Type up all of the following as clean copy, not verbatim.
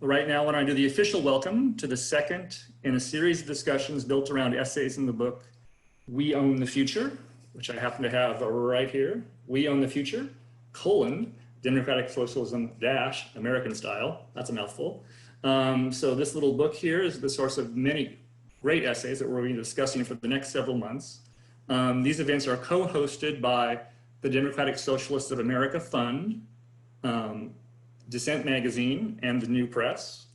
Right now, I want to do the official welcome to the second in a series of discussions built around essays in the book, We Own the Future, which I happen to have right here. We Own the Future, Democratic Socialism - American Style. That's a mouthful. So this little book here is the source of many great essays that we're going to be discussing for the next several months. These events are co-hosted by the Democratic Socialists of America Fund, Dissent magazine, and the New Press.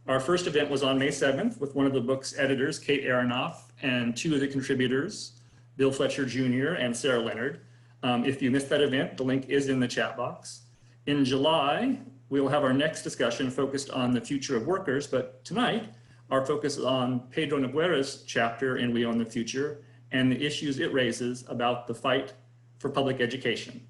Our first event was on May 7th with one of the book's editors, Kate Aronoff, and two of the contributors, Bill Fletcher Jr. and Sarah Leonard. If you missed that event, the link is in the chat box. In July, we will have our next discussion focused on the future of workers, but tonight, our focus is on Pedro Noguera's chapter in We Own the Future and the issues it raises about the fight for public education.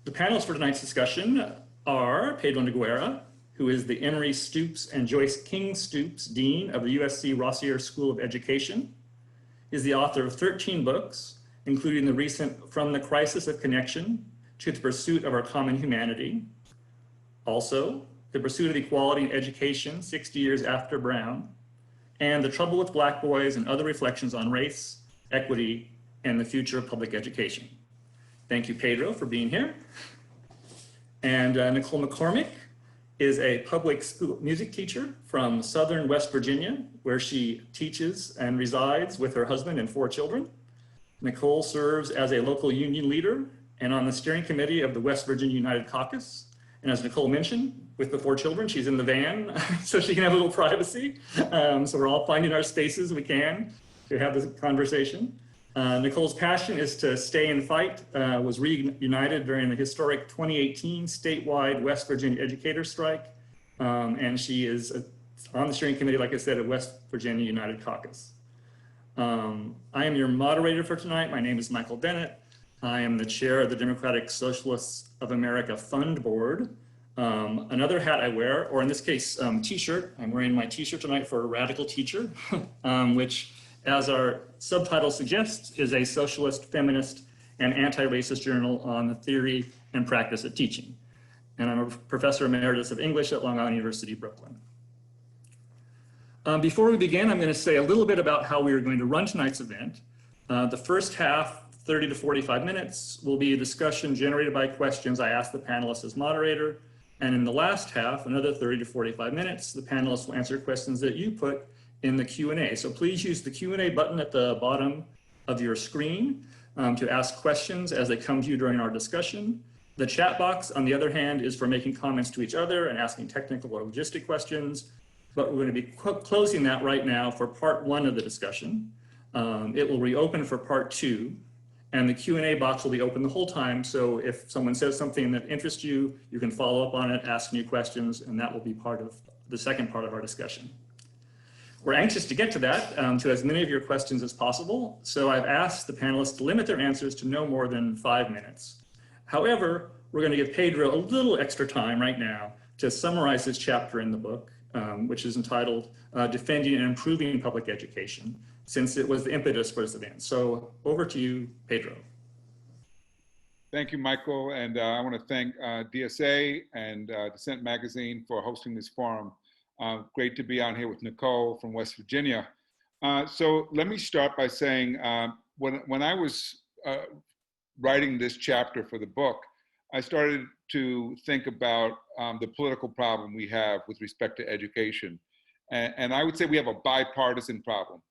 The panelists for tonight's discussion are Pedro Noguera, who is the Emory Stoops and Joyce King Stoops Dean of the USC Rossier School of Education. He is the author of 13 books, including the recent From the Crisis of Connection to the Pursuit of Our Common Humanity. Also, The Pursuit of Equality in Education, 60 Years After Brown, and The Trouble with Black Boys and Other Reflections on Race, Equity, and the Future of Public Education. Thank you, Pedro, for being here. And Nicole McCormick is a public school music teacher from Southern West Virginia, where she teaches and resides with her husband and 4 children. Nicole serves as a local union leader and on the steering committee of the West Virginia United Caucus. And as Nicole mentioned, with the 4 children, she's in the van so she can have a little privacy. So we're all finding our spaces we can to have this conversation. Nicole's passion is to stay and fight, was reunited during the historic 2018 statewide West Virginia educator strike. And she is on the steering committee, like I said, at West Virginia United Caucus. I am your moderator for tonight. My name is Michael Bennett. I am the chair of the Democratic Socialists of America Fund Board. Another hat I wear, or in this case, t-shirt. I'm wearing my t-shirt tonight for a radical teacher, which, as our subtitle suggests, is a socialist, feminist, and anti-racist journal on the theory and practice of teaching. And I'm a professor emeritus of English at Long Island University, Brooklyn. Before we begin, I'm going to say a little bit about how we are going to run tonight's event. The first half, 30 to 45 minutes, will be a discussion generated by questions I ask the panelists as moderator. And in the last half, another 30 to 45 minutes, the panelists will answer questions that you put in the Q&A. So please use the Q&A button at the bottom of your screen to ask questions as they come to you during our discussion. The chat box, on the other hand, is for making comments to each other and asking technical or logistic questions. But we're going to be closing that right now for part 1 of the discussion. It will reopen for part 2, and the Q&A box will be open the whole time. So if someone says something that interests you, you can follow up on it, ask new questions, and that will be part of the second part of our discussion. We're anxious to get to that, to as many of your questions as possible. So I've asked the panelists to limit their answers to no more than 5 minutes. However, we're going to give Pedro a little extra time right now to summarize his chapter in the book, which is entitled Defending and Improving Public Education, since it was the impetus for this event. So over to you, Pedro. Thank you, Michael. And I want to thank DSA and Dissent magazine for hosting this forum. Great to be on here with Nicole from West Virginia. So let me start by saying, when I was writing this chapter for the book, I started to think about the political problem we have with respect to education. And I would say we have a bipartisan problem.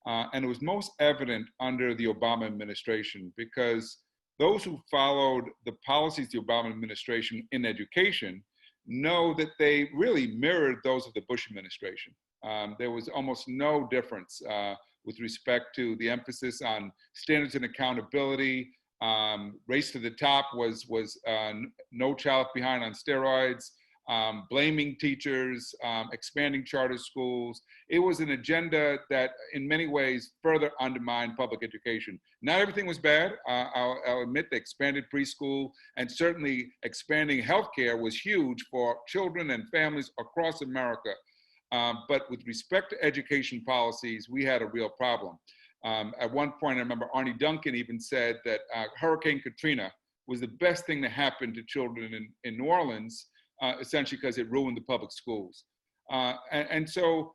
And it was most evident under the Obama administration, because those who followed the policies of the Obama administration in education know that they really mirrored those of the Bush administration. There was almost no difference with respect to the emphasis on standards and accountability. Race to the top was No Child Left Behind on steroids, blaming teachers, expanding charter schools. It was an agenda that in many ways further undermined public education. Not everything was bad. I'll admit the expanded preschool and certainly expanding healthcare was huge for children and families across America. But with respect to education policies, we had a real problem. At one point, I remember Arnie Duncan even said that Hurricane Katrina was the best thing that happened to children in New Orleans essentially because it ruined the public schools. So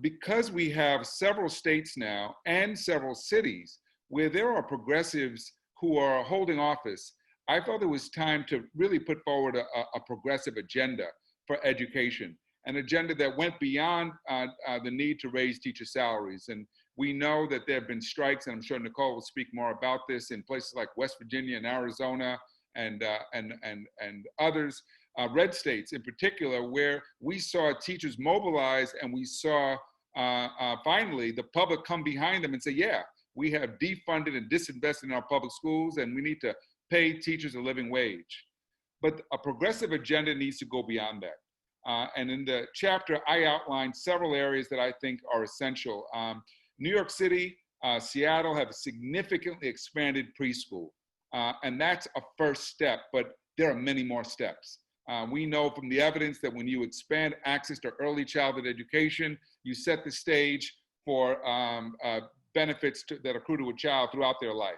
because we have several states now and several cities where there are progressives who are holding office, I felt it was time to really put forward a progressive agenda for education, an agenda that went beyond the need to raise teacher salaries. And we know that there have been strikes, and I'm sure Nicole will speak more about this, in places like West Virginia and Arizona and others, red states in particular, where we saw teachers mobilize, and we saw finally the public come behind them and say, yeah, we have defunded and disinvested in our public schools, and we need to pay teachers a living wage. But a progressive agenda needs to go beyond that. And in the chapter, I outlined several areas that I think are essential. New York City, Seattle have significantly expanded preschool. And that's a first step, but there are many more steps. We know from the evidence that when you expand access to early childhood education, you set the stage for benefits that accrue to a child throughout their life.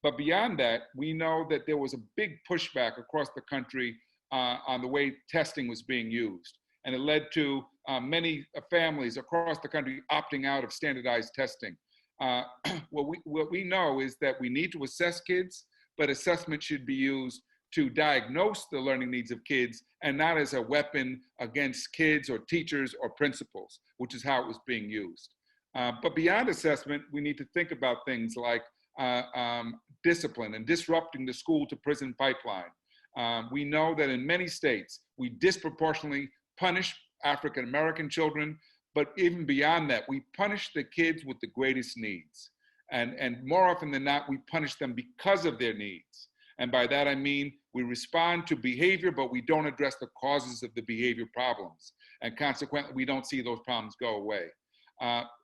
But beyond that, we know that there was a big pushback across the country on the way testing was being used. And it led to many families across the country opting out of standardized testing. What we know is that we need to assess kids, but assessment should be used to diagnose the learning needs of kids and not as a weapon against kids or teachers or principals, which is how it was being used. But beyond assessment, we need to think about things like discipline and disrupting the school to prison pipeline. We know that in many states, we disproportionately punish African-American children, but even beyond that, we punish the kids with the greatest needs. And more often than not, we punish them because of their needs. And by that, I mean, we respond to behavior, but we don't address the causes of the behavior problems. And consequently, we don't see those problems go away.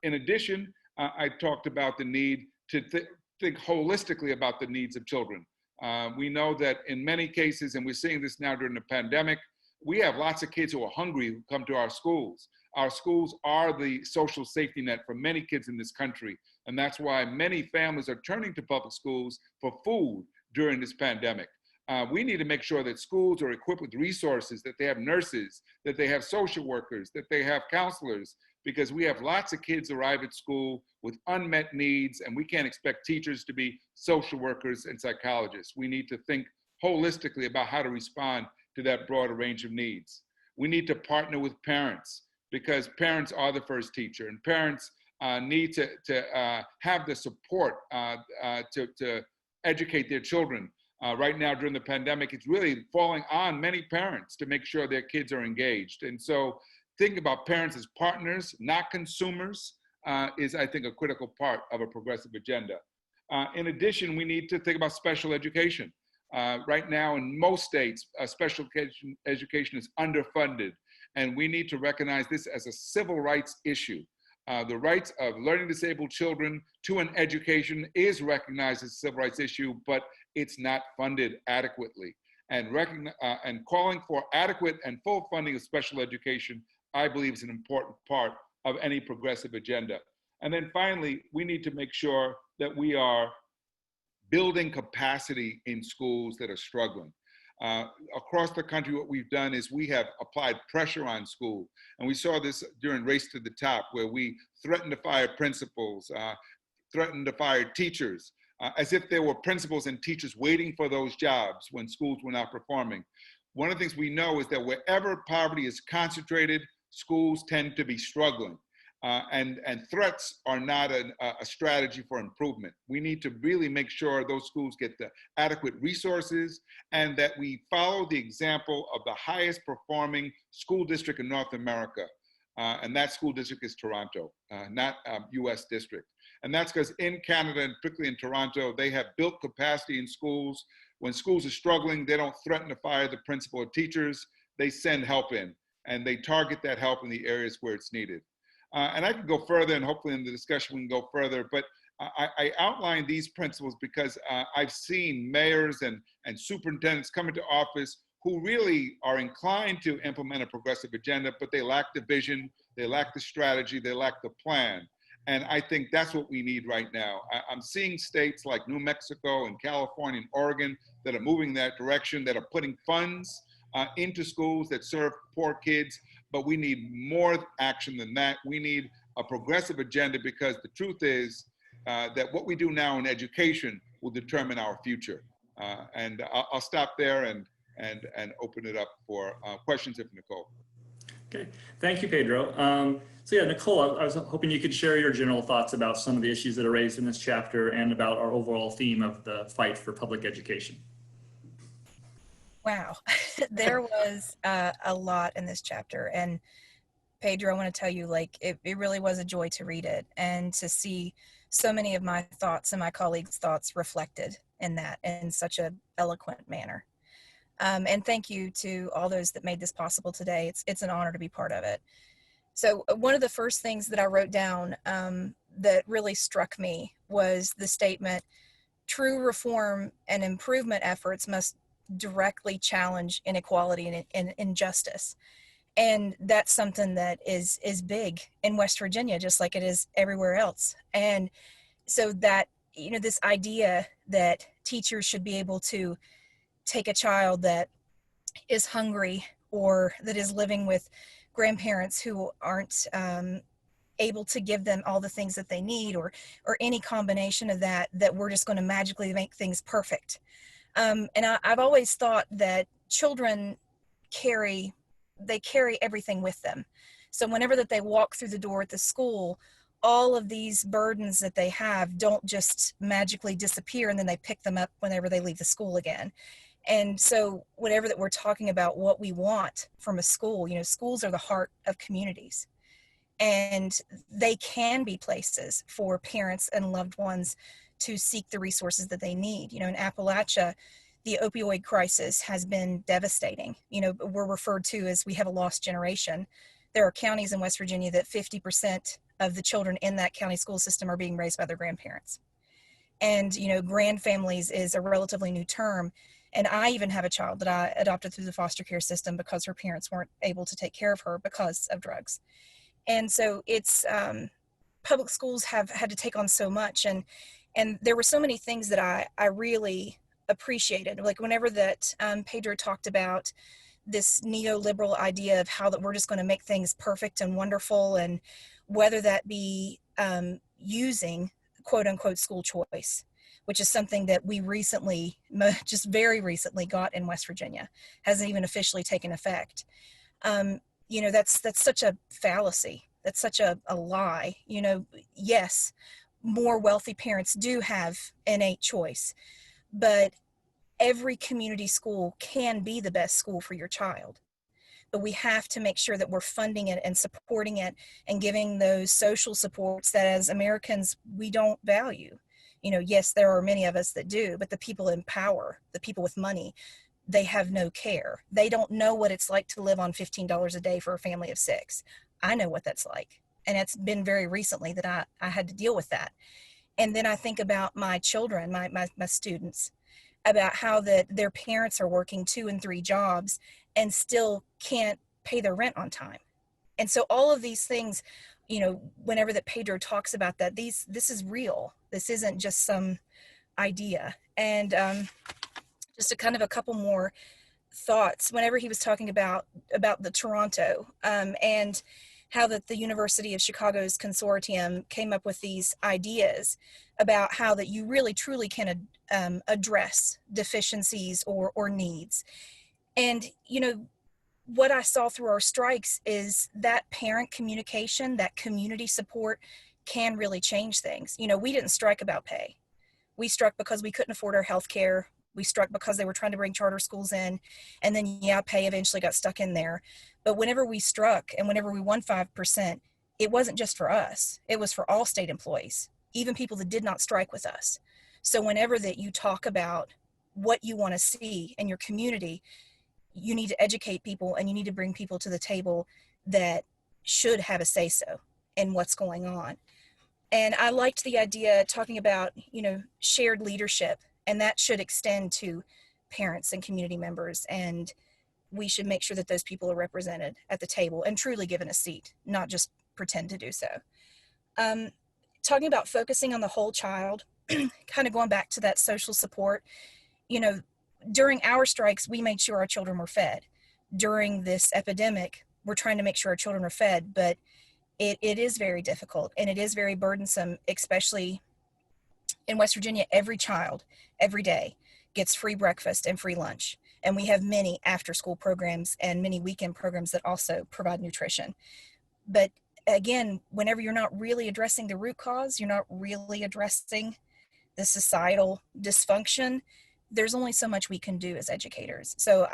In addition, I talked about the need to think holistically about the needs of children. We know that in many cases, and we're seeing this now during the pandemic, we have lots of kids who are hungry who come to our schools. Our schools are the social safety net for many kids in this country. And that's why many families are turning to public schools for food during this pandemic. We need to make sure that schools are equipped with resources, that they have nurses, that they have social workers, that they have counselors, because we have lots of kids arrive at school with unmet needs, and we can't expect teachers to be social workers and psychologists. We need to think holistically about how to respond to that broader range of needs. We need to partner with parents, because parents are the first teacher, and parents need to have the support to educate their children. Right now, during the pandemic, it's really falling on many parents to make sure their kids are engaged. And so thinking about parents as partners, not consumers, is, I think, a critical part of a progressive agenda. In addition, we need to think about special education. Right now, in most states, special education is underfunded, and we need to recognize this as a civil rights issue. The rights of learning disabled children to an education is recognized as a civil rights issue, but it's not funded adequately. And calling for adequate and full funding of special education, I believe, is an important part of any progressive agenda. And then finally, we need to make sure that we are building capacity in schools that are struggling. Across the country, what we've done is we have applied pressure on school. And we saw this during Race to the Top, where we threatened to fire principals, threatened to fire teachers, as if there were principals and teachers waiting for those jobs when schools were not performing. One of the things we know is that wherever poverty is concentrated, schools tend to be struggling. And threats are not a strategy for improvement. We need to really make sure those schools get the adequate resources, and that we follow the example of the highest performing school district in North America. And that school district is Toronto, not US district. And that's because in Canada, and particularly in Toronto, they have built capacity in schools. When schools are struggling, they don't threaten to fire the principal or teachers. They send help in, and they target that help in the areas where it's needed. And I can go further, and hopefully in the discussion we can go further, but I outline these principles because I've seen mayors and superintendents come into office who really are inclined to implement a progressive agenda, but they lack the vision, they lack the strategy, they lack the plan. And I think that's what we need right now. I'm seeing states like New Mexico and California and Oregon that are moving in that direction, that are putting funds into schools that serve poor kids, but we need more action than that. We need a progressive agenda, because the truth is that what we do now in education will determine our future. And I'll stop there and open it up for questions if Nicole. Okay, thank you, Pedro. So yeah, Nicole, I was hoping you could share your general thoughts about some of the issues that are raised in this chapter and about our overall theme of the fight for public education. Wow, there was a lot in this chapter, and Pedro, I want to tell you, like, it really was a joy to read it and to see so many of my thoughts and my colleagues' thoughts reflected in that in such an eloquent manner. And thank you to all those that made this possible today. It's an honor to be part of it. So one of the first things that I wrote down that really struck me was the statement, true reform and improvement efforts must directly challenge inequality and injustice. And that's something that is big in West Virginia, just like it is everywhere else. And so that, you know, this idea that teachers should be able to take a child that is hungry or that is living with grandparents who aren't able to give them all the things that they need, or any combination of that we're just going to magically make things perfect. And I've always thought that children carry everything with them. So whenever that they walk through the door at the school, all of these burdens that they have don't just magically disappear and then they pick them up whenever they leave the school again. And so whenever that we're talking about what we want from a school, you know, schools are the heart of communities, and they can be places for parents and loved ones to seek the resources that they need. You know, in Appalachia, the opioid crisis has been devastating. You know, we're referred to as we have a lost generation. There are counties in West Virginia that 50% of the children in that county school system are being raised by their grandparents. And, you know, grand families is a relatively new term. And I even have a child that I adopted through the foster care system because her parents weren't able to take care of her because of drugs. And so it's, public schools have had to take on so much. And there were so many things that I really appreciated. Like whenever that Pedro talked about this neoliberal idea of how that we're just going to make things perfect and wonderful, and whether that be using quote unquote school choice, which is something that we recently, just very recently got in West Virginia, hasn't even officially taken effect. You know, that's such a fallacy. That's such a lie. You know, yes, more wealthy parents do have innate choice, but every community school can be the best school for your child. But we have to make sure that we're funding it and supporting it and giving those social supports that as Americans, we don't value. You know, yes, there are many of us that do, but the people in power, the people with money, they have no care. They don't know what it's like to live on $15 a day for a family of 6. I know what that's like. And it's been very recently that I had to deal with that. And then I think about my children, my students, about how that their parents are working 2 and 3 jobs and still can't pay their rent on time. And so all of these things, you know, whenever that Pedro talks about that, this is real. This isn't just some idea. And just a kind of a couple more thoughts. Whenever he was talking about the Toronto and how that the University of Chicago's consortium came up with these ideas about how that you really truly can address deficiencies or needs. And, you know, what I saw through our strikes is that parent communication, that community support can really change things. You know, we didn't strike about pay. We struck because we couldn't afford our health care. We struck because they were trying to bring charter schools in. And then, yeah, pay eventually got stuck in there. But whenever we struck and whenever we won 5%, it wasn't just for us. It was for all state employees, even people that did not strike with us. So whenever that you talk about what you want to see in your community, you need to educate people and you need to bring people to the table that should have a say-so in what's going on. And I liked the idea talking about, you know, shared leadership, and that should extend to parents and community members. And we should make sure that those people are represented at the table and truly given a seat, not just pretend to do so. Talking about focusing on the whole child, kind of going back to that social support, you know, during our strikes, we made sure our children were fed. during this epidemic, we're trying to make sure our children are fed, but it is very difficult and it is very burdensome, especially in West Virginia. Every child, every day, gets free breakfast and free lunch. And we have many after school programs and many weekend programs that also provide nutrition. But again, whenever you're not really addressing the root cause, you're not really addressing the societal dysfunction, there's only so much we can do as educators. So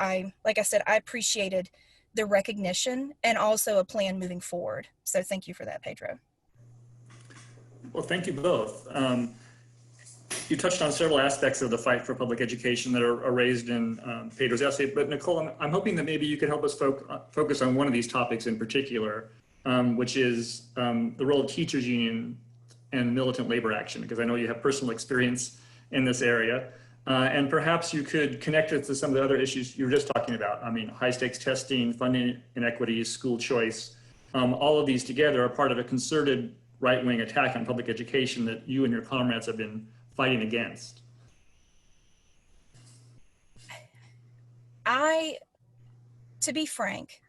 like I said, I appreciated the recognition and also a plan moving forward. So thank you for that, Pedro. Well, thank you both. You touched on several aspects of the fight for public education that are raised in Pedro's essay, but Nicole, I'm hoping that maybe you could help us focus on one of these topics in particular, which is the role of teachers union and militant labor action, because I know you have personal experience in this area. And perhaps you could connect it to some of the other issues you were just talking about. I mean, high stakes testing, funding inequities, school choice, all of these together are part of a concerted right-wing attack on public education that you and your comrades have been fighting against. To be frank,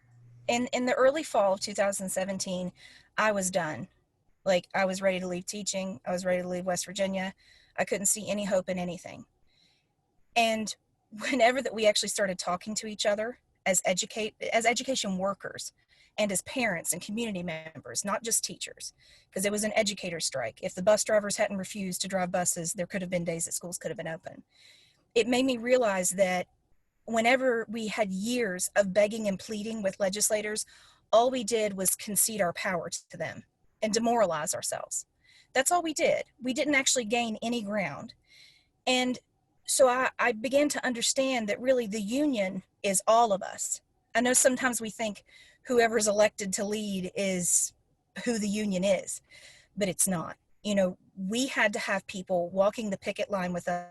in the early fall of 2017, I was done. Like, I was ready to leave teaching. I was ready to leave West Virginia. I couldn't see any hope in anything. And whenever that we actually started talking to each other as education workers and as parents and community members, not just teachers, because it was an educator strike. If the bus drivers hadn't refused to drive buses, there could have been days that schools could have been open. It made me realize that whenever we had years of begging and pleading with legislators, all we did was concede our power to them and demoralize ourselves. That's all we did. We didn't actually gain any ground. And so I began to understand that really the union is all of us. I know sometimes we think whoever's elected to lead is who the union is, but it's not. You know, we had to have people walking the picket line with us,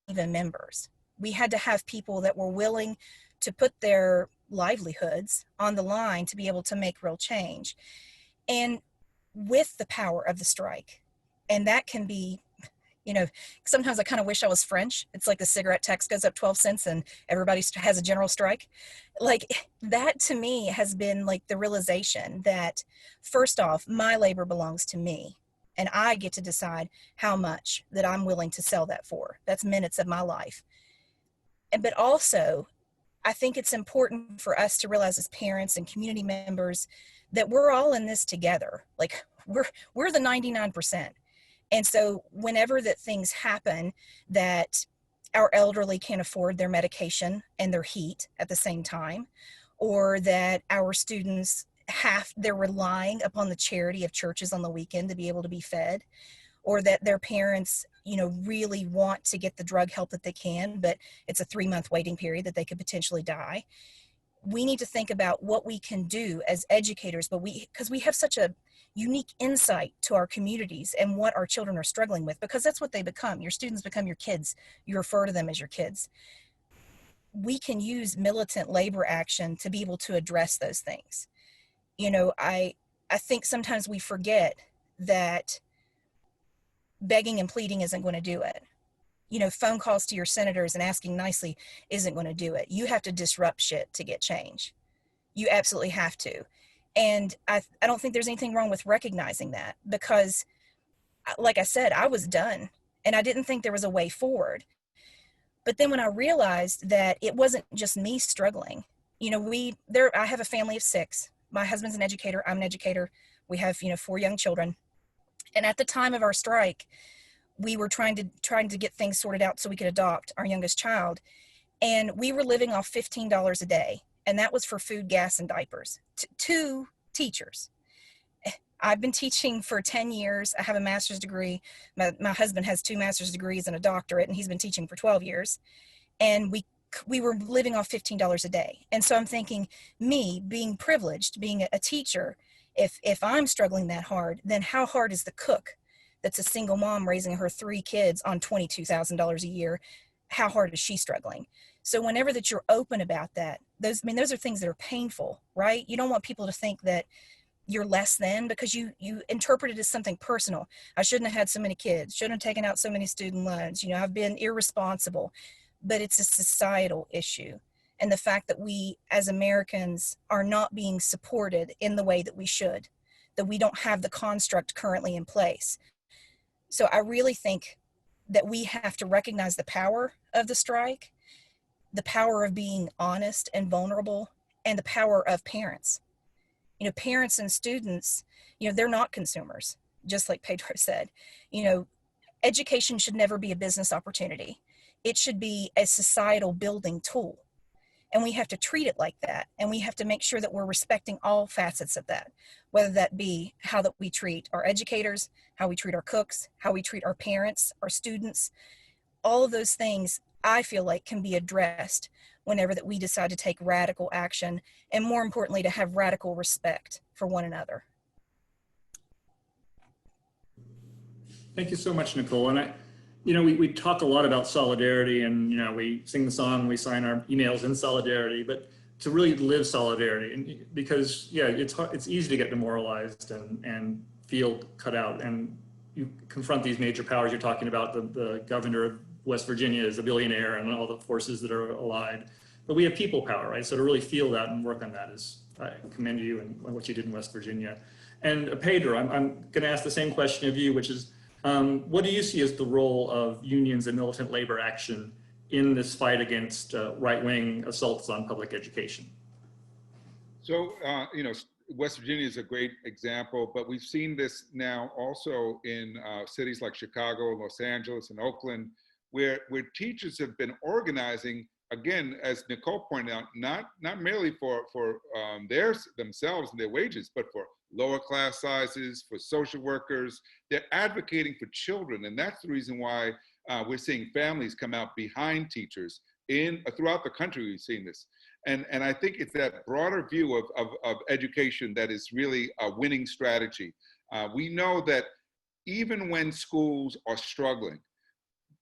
even members. We had to have people that were willing to put their livelihoods on the line to be able to make real change. And with the power of the strike, and that can be, you know, sometimes I kind of wish I was French. It's like the cigarette tax goes up 12 cents and everybody has a general strike. Like, that to me has been like the realization that, first off, my labor belongs to me and I get to decide how much that I'm willing to sell that for. That's minutes of my life. But also, I think it's important for us to realize as parents and community members that we're all in this together. Like, we're the 99%. And so whenever that things happen that our elderly can't afford their medication and their heat at the same time, or that our students they're relying upon the charity of churches on the weekend to be able to be fed, or that their parents, you know, really want to get the drug help that they can, but it's a 3-month waiting period that they could potentially die. We need to think about what we can do as educators, but because we have such a unique insight to our communities and what our children are struggling with, because that's what they become. Your students become your kids. You refer to them as your kids. We can use militant labor action to be able to address those things. You know, I think sometimes we forget that begging and pleading isn't going to do it. You know, phone calls to your senators and asking nicely isn't going to do it. You have to disrupt shit to get change. You absolutely have to. And I don't think there's anything wrong with recognizing that, because, like I said, I was done and I didn't think there was a way forward. But then when I realized that it wasn't just me struggling, you know, I have a family of 6. My husband's an educator. I'm an educator. We have, 4 young children. And at the time of our strike, we were trying to get things sorted out so we could adopt our youngest child. And we were living off $15 a day. And that was for food, gas, and diapers. 2 teachers. I've been teaching for 10 years. I have a master's degree. My husband has 2 master's degrees and a doctorate, and he's been teaching for 12 years. And we were living off $15 a day. And so I'm thinking, me being privileged, being a teacher, if I'm struggling that hard, then how hard is the cook that's a single mom raising her 3 kids on $22,000 a year? How hard is she struggling? So whenever that you're open about that, those are things that are painful, right? You don't want people to think that you're less than because you interpret it as something personal. I shouldn't have had so many kids, shouldn't have taken out so many student loans. I've been irresponsible, but it's a societal issue. and the fact that we as Americans are not being supported in the way that we should, that we don't have the construct currently in place. So I really think that we have to recognize the power of the strike, the power of being honest and vulnerable, and the power of parents. You know, parents and students, you know, they're not consumers, just like Pedro said. You know, education should never be a business opportunity. It should be a societal building tool. And we have to treat it like that. And we have to make sure that we're respecting all facets of that, whether that be how that we treat our educators, how we treat our cooks, how we treat our parents, our students. All of those things I feel like can be addressed whenever that we decide to take radical action, and more importantly, to have radical respect for one another. Thank you so much, Nicole. And we talk a lot about solidarity, and, we sing the song, we sign our emails in solidarity, but to really live solidarity, and because, it's easy to get demoralized and feel cut out. And you confront these major powers. You're talking about the governor of West Virginia is a billionaire and all the forces that are allied. But we have people power, right? So to really feel that and work on that I commend you and what you did in West Virginia. And Pedro, I'm going to ask the same question of you, which is, what do you see as the role of unions and militant labor action in this fight against right-wing assaults on public education? So, West Virginia is a great example, but we've seen this now also in cities like Chicago, Los Angeles, and Oakland, where teachers have been organizing, again, as Nicole pointed out, not merely for themselves and their wages, but for lower class sizes, for social workers. They're advocating for children, and that's the reason why we're seeing families come out behind teachers throughout the country. We've seen this, and I think it's that broader view of education that is really a winning strategy. We know that even when schools are struggling,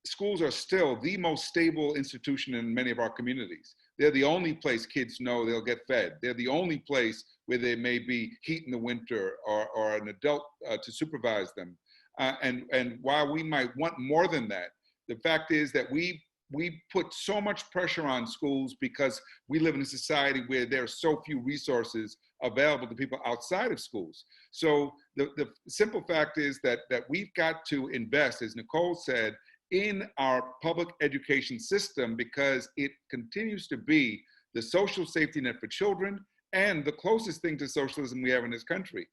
schools are still the most stable institution in many of our communities. They're the only place kids know they'll get fed. They're the only place where there may be heat in the winter or an adult to supervise them. And while we might want more than that, the fact is that we put so much pressure on schools because we live in a society where there are so few resources available to people outside of schools. So the simple fact is that we've got to invest, as Nicole said, in our public education system, because it continues to be the social safety net for children and the closest thing to socialism we have in this country.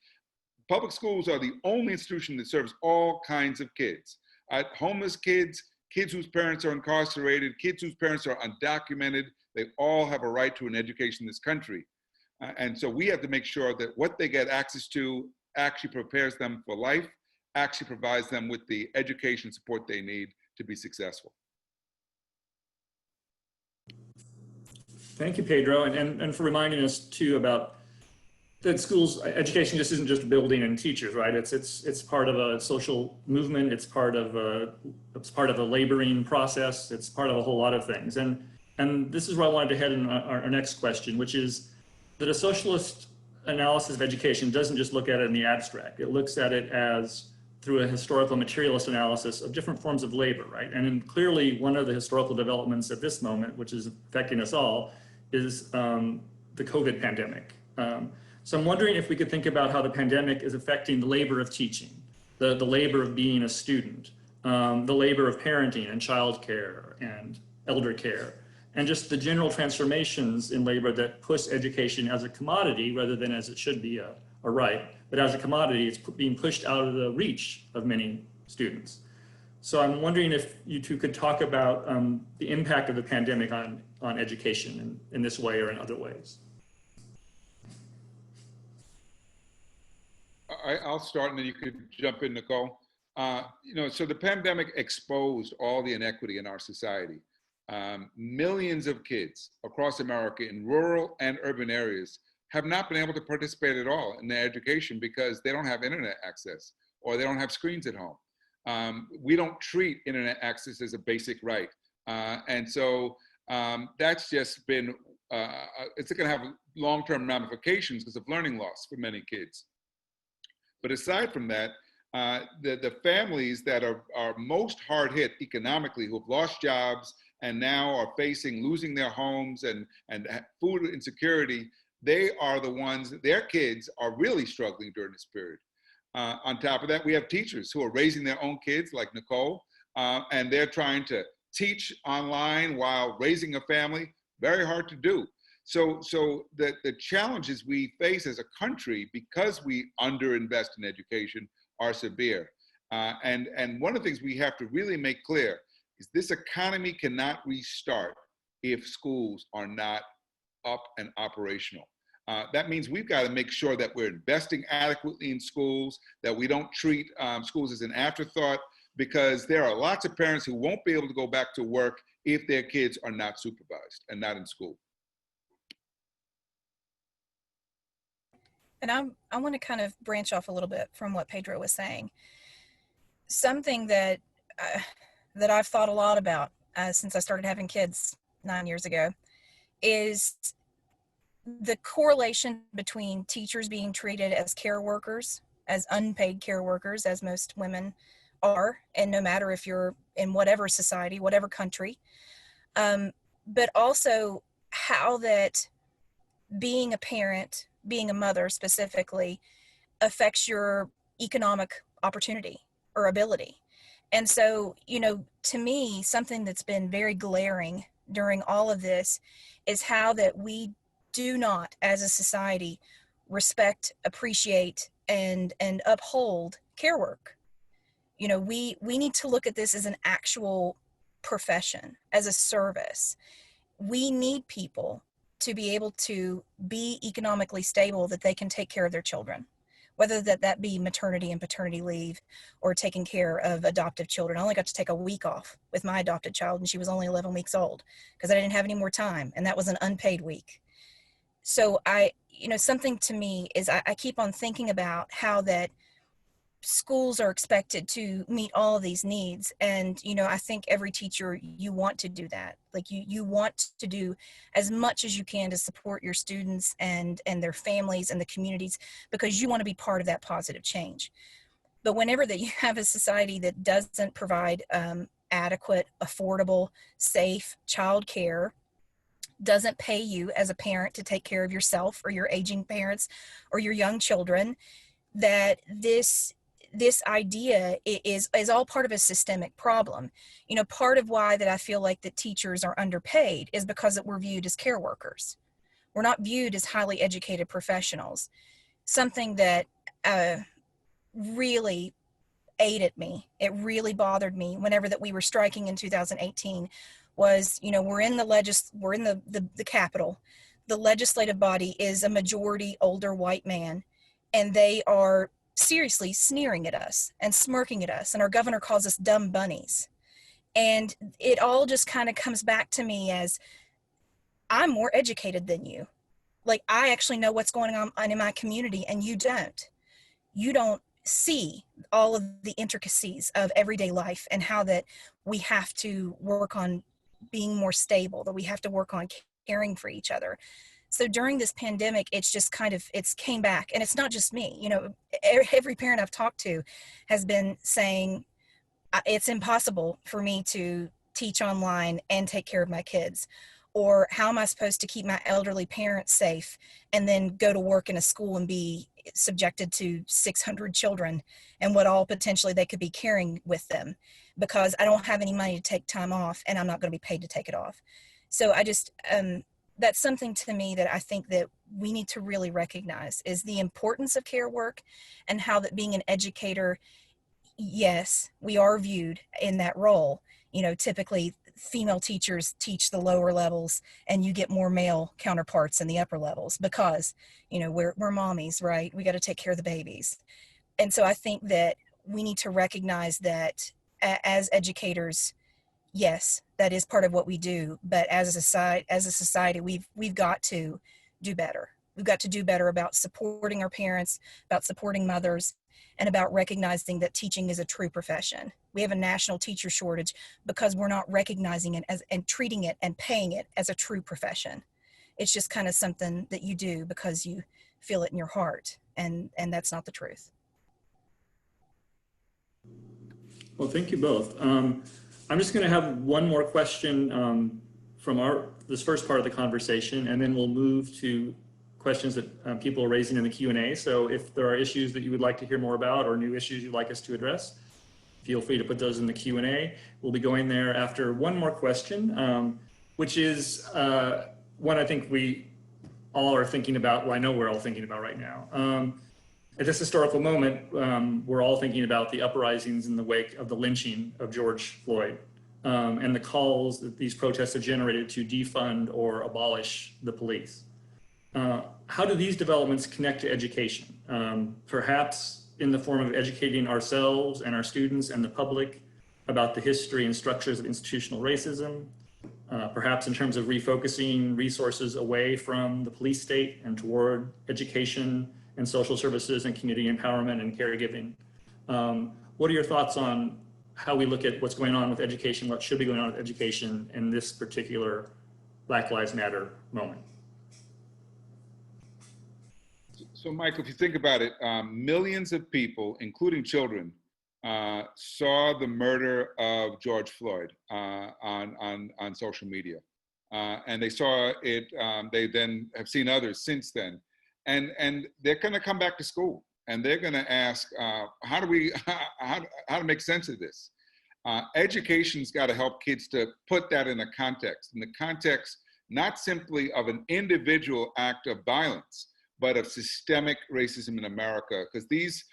Public schools are the only institution that serves all kinds of kids. Homeless kids, kids whose parents are incarcerated, kids whose parents are undocumented, they all have a right to an education in this country. And so we have to make sure that what they get access to actually prepares them for life, actually provides them with the education support they need to be successful. Thank you, Pedro, and for reminding us too about that schools education just isn't just building and teachers, right? It's part of a social movement. It's part of a laboring process. It's part of a whole lot of things. And this is where I wanted to head in our next question, which is that a socialist analysis of education doesn't just look at it in the abstract. It looks at it as through a historical materialist analysis of different forms of labor, right? And clearly one of the historical developments at this moment, which is affecting us all, is the COVID pandemic. So I'm wondering if we could think about how the pandemic is affecting the labor of teaching, the labor of being a student, the labor of parenting and childcare and elder care, and just the general transformations in labor that push education as a commodity rather than as it should be a right. But as a commodity, it's being pushed out of the reach of many students. So I'm wondering if you two could talk about the impact of the pandemic on education in this way or in other ways. I'll start and then you could jump in, Nicole. So the pandemic exposed all the inequity in our society. Millions of kids across America in rural and urban areas have not been able to participate at all in their education because they don't have internet access or they don't have screens at home. We don't treat internet access as a basic right. And so that's just been, it's going to have long-term ramifications because of learning loss for many kids. But aside from that, the families that are most hard hit economically, who have lost jobs, and now are facing losing their homes and food insecurity, they are the ones, their kids are really struggling during this period. On top of that, we have teachers who are raising their own kids, like Nicole, and they're trying to teach online while raising a family. Very hard to do. So the challenges we face as a country, because we underinvest in education, are severe. And one of the things we have to really make clear is this economy cannot restart if schools are not up and operational. That means we've got to make sure that we're investing adequately in schools, that we don't treat schools as an afterthought, because there are lots of parents who won't be able to go back to work if their kids are not supervised and not in school. And I want to kind of branch off a little bit from what Pedro was saying. Something that I've thought a lot about since I started having kids 9 years ago is the correlation between teachers being treated as care workers, as unpaid care workers, as most women are, and no matter if you're in whatever society, whatever country, but also how that being a parent, being a mother specifically, affects your economic opportunity or ability. And so, you know, to me, something that's been very glaring during all of this is how that we do not, as a society, respect, appreciate, and uphold care work. You know, we need to look at this as an actual profession, as a service. We need people to be able to be economically stable, that they can take care of their children, whether that be maternity and paternity leave or taking care of adoptive children. I only got to take a week off with my adopted child, and she was only 11 weeks old because I didn't have any more time, and that was an unpaid week. So something to me is I keep on thinking about how that schools are expected to meet all of these needs. And, you know, I think every teacher, you want to do that. Like you want to do as much as you can to support your students and their families and the communities, because you want to be part of that positive change. But whenever that you have a society that doesn't provide adequate, affordable, safe childcare, doesn't pay you as a parent to take care of yourself or your aging parents or your young children, that this idea is all part of a systemic problem. You know, part of why that I feel like that teachers are underpaid is because that we're viewed as care workers. We're not viewed as highly educated professionals. Something that really ate at me, it really bothered me whenever that we were striking in 2018 was, you know, we're in the Capitol. The legislative body is a majority older white man, and they are seriously sneering at us and smirking at us, and our governor calls us dumb bunnies. And it all just kind of comes back to me as, I'm more educated than you. Like, I actually know what's going on in my community, and you don't. You don't see all of the intricacies of everyday life and how that we have to work on being more stable, that we have to work on caring for each other. So during this pandemic, it's just it's came back, and it's not just me. You know, every parent I've talked to has been saying it's impossible for me to teach online and take care of my kids. Or how am I supposed to keep my elderly parents safe and then go to work in a school and be subjected to 600 children and what all potentially they could be carrying with them, because I don't have any money to take time off and I'm not going to be paid to take it off. So I just, that's something to me that I think that we need to really recognize is the importance of care work, and how that being an educator, yes, we are viewed in that role. You know, typically female teachers teach the lower levels and you get more male counterparts in the upper levels because, you know, we're mommies, right? We got to take care of the babies. And so I think that we need to recognize that as educators, yes, that is part of what we do. But as a society, we've got to do better. We've got to do better about supporting our parents, about supporting mothers, and about recognizing that teaching is a true profession. We have a national teacher shortage because we're not recognizing it as and treating it and paying it as a true profession. It's just kind of something that you do because you feel it in your heart, and that's not the truth. Well, thank you both. I'm just going to have one more question from this first part of the conversation, and then we'll move to questions that people are raising in the Q&A. So if there are issues that you would like to hear more about or new issues you'd like us to address, feel free to put those in the Q&A. We'll be going there after one more question, which is one I think we all are thinking about. Well, I know we're all thinking about right now. At this historical moment, we're all thinking about the uprisings in the wake of the lynching of George Floyd and the calls that these protests have generated to defund or abolish the police. How do these developments connect to education? Perhaps in the form of educating ourselves and our students and the public about the history and structures of institutional racism, perhaps in terms of refocusing resources away from the police state and toward education and social services and community empowerment and caregiving. What are your thoughts on how we look at what's going on with education, what should be going on with education in this particular Black Lives Matter moment? So, Michael, if you think about it, millions of people, including children, saw the murder of George Floyd on social media. And they saw it, they then have seen others since then. And they're gonna come back to school and they're gonna ask, how to make sense of this? Education's gotta help kids to put that in a context, not simply of an individual act of violence, but of systemic racism in America, because these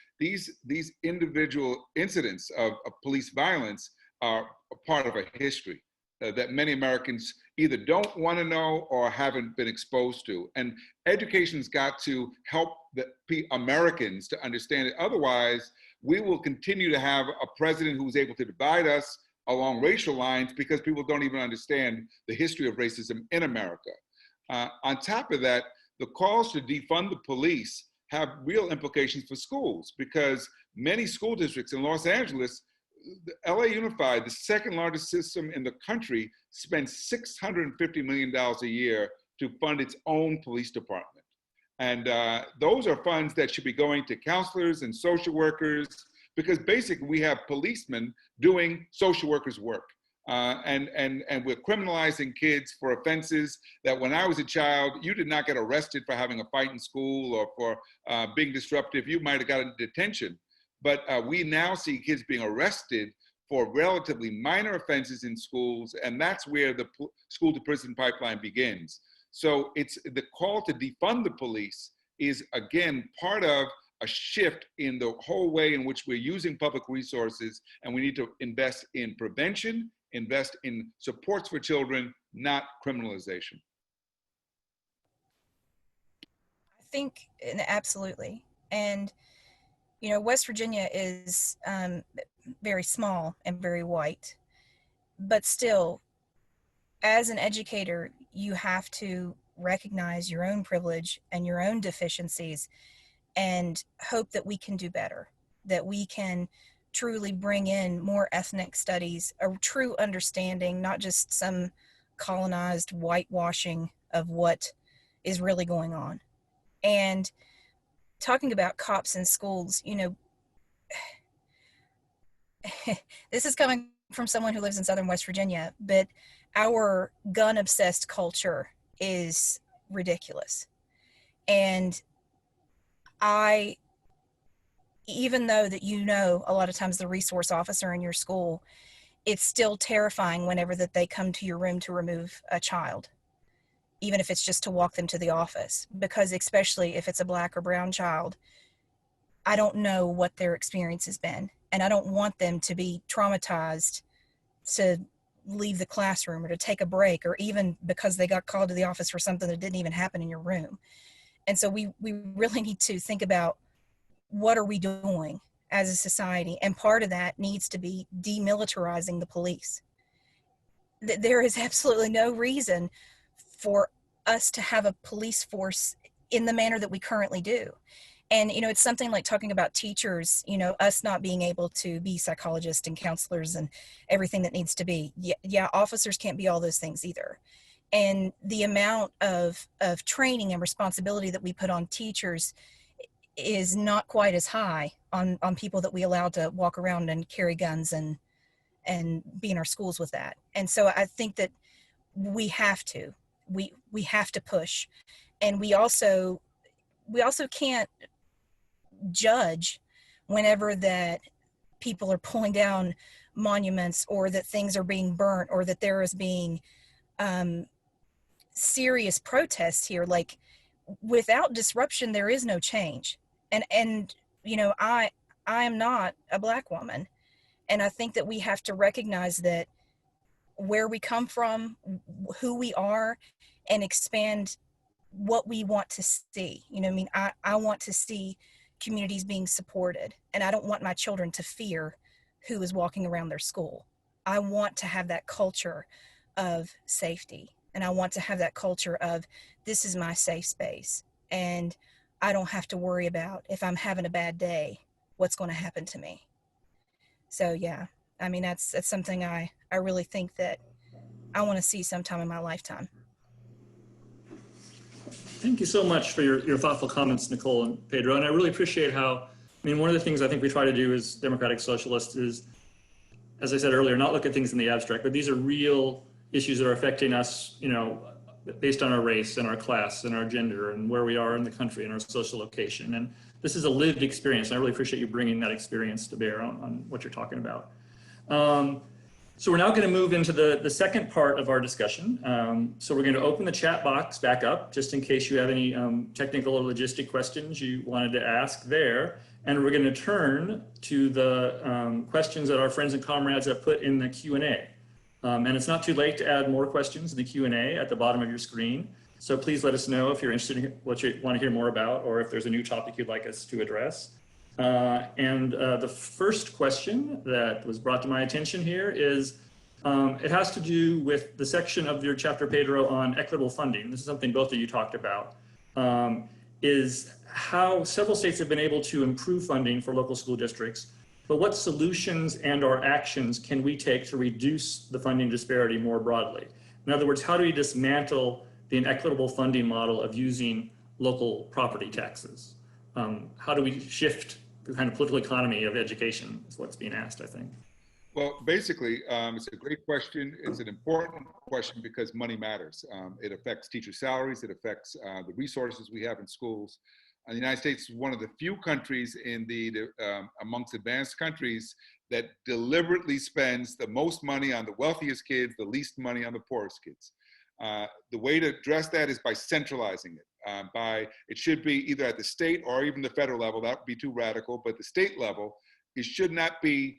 individual incidents of police violence are a part of a history that many Americans either don't want to know or haven't been exposed to. And education's got to help the Americans to understand it. Otherwise, we will continue to have a president who's able to divide us along racial lines because people don't even understand the history of racism in America. On top of that, the calls to defund the police have real implications for schools because many school districts in Los Angeles, LA Unified, the second largest system in the country, spends $650 million a year to fund its own police department. And those are funds that should be going to counselors and social workers because basically we have policemen doing social workers' work. And we're criminalizing kids for offenses that when I was a child, you did not get arrested for having a fight in school or for being disruptive. You might have gotten detention. But we now see kids being arrested for relatively minor offenses in schools, and that's where the school to prison pipeline begins. So it's the call to defund the police is, again, part of a shift in the whole way in which we're using public resources, and we need to invest in prevention, invest in supports for children, not criminalization. I think absolutely. And, you know, West Virginia is very small and very white, but still, as an educator, you have to recognize your own privilege and your own deficiencies and hope that we can do better, that we can truly bring in more ethnic studies, a true understanding, not just some colonized whitewashing of what is really going on. And talking about cops in schools, you know, this is coming from someone who lives in Southern West Virginia, but our gun-obsessed culture is ridiculous. And even though that you know a lot of times the resource officer in your school, it's still terrifying whenever that they come to your room to remove a child, even if it's just to walk them to the office, because especially if it's a Black or brown child, I don't know what their experience has been. And I don't want them to be traumatized to leave the classroom or to take a break, or even because they got called to the office for something that didn't even happen in your room. And so we really need to think about what are we doing as a society? And part of that needs to be demilitarizing the police. There is absolutely no reason for us to have a police force in the manner that we currently do. And, you know, it's something like talking about teachers, you know, us not being able to be psychologists and counselors and everything that needs to be. Yeah, officers can't be all those things either. And the amount of training and responsibility that we put on teachers is not quite as high on people that we allow to walk around and carry guns and and be in our schools with that. And so I think that we have to push, and we also can't judge whenever that people are pulling down monuments, or that things are being burnt, or that there is being serious protests here. Like, without disruption, there is no change. And you know, I am not a Black woman, and I think that we have to recognize that where we come from, who we are, and expand what we want to see. You know, I mean, I want to see communities being supported, and I don't want my children to fear who is walking around their school. I want to have that culture of safety, and I want to have that culture of, this is my safe space, and I don't have to worry about, if I'm having a bad day, what's going to happen to me. So yeah, I mean, that's something I really think that I want to see sometime in my lifetime. Thank you so much for your thoughtful comments, Nicole and Pedro. And I really appreciate how, I mean, one of the things I think we try to do as democratic socialists is, as I said earlier, not look at things in the abstract, but these are real issues that are affecting us, you know, based on our race and our class and our gender and where we are in the country and our social location. And this is a lived experience. And I really appreciate you bringing that experience to bear on what you're talking about. So we're now going to move into the second part of our discussion. So we're going to open the chat box back up, just in case you have any technical or logistic questions you wanted to ask there. And we're going to turn to the questions that our friends and comrades have put in the Q&A. And it's not too late to add more questions in the Q&A at the bottom of your screen. So please let us know if you're interested in what you want to hear more about, or if there's a new topic you'd like us to address. The first question that was brought to my attention here is, it has to do with the section of your chapter, Pedro, on equitable funding. This is something both of you talked about, is how several states have been able to improve funding for local school districts, but what solutions and or actions can we take to reduce the funding disparity more broadly? In other words, how do we dismantle the inequitable funding model of using local property taxes? How do we shift the kind of political economy of education is what's being asked, I think. Well, basically, it's a great question. It's an important question because money matters. It affects teacher salaries. It affects the resources we have in schools. The United States is one of the few countries in amongst advanced countries that deliberately spends the most money on the wealthiest kids, the least money on the poorest kids. The way to address that is by centralizing it. It should be either at the state or even the federal level. That would be too radical, but the state level, it should not be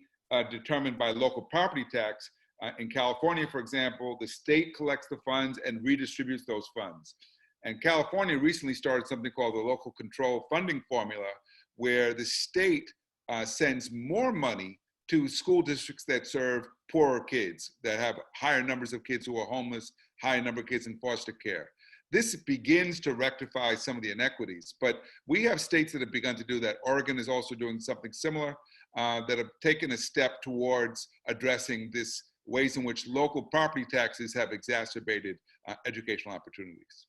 determined by local property tax. In California, for example, the state collects the funds and redistributes those funds. And California recently started something called the local control funding formula, where the state sends more money to school districts that serve poorer kids, that have higher numbers of kids who are homeless, higher number of kids in foster care. This begins to rectify some of the inequities, but we have states that have begun to do that. Oregon is also doing something similar, that have taken a step towards addressing this ways in which local property taxes have exacerbated educational opportunities.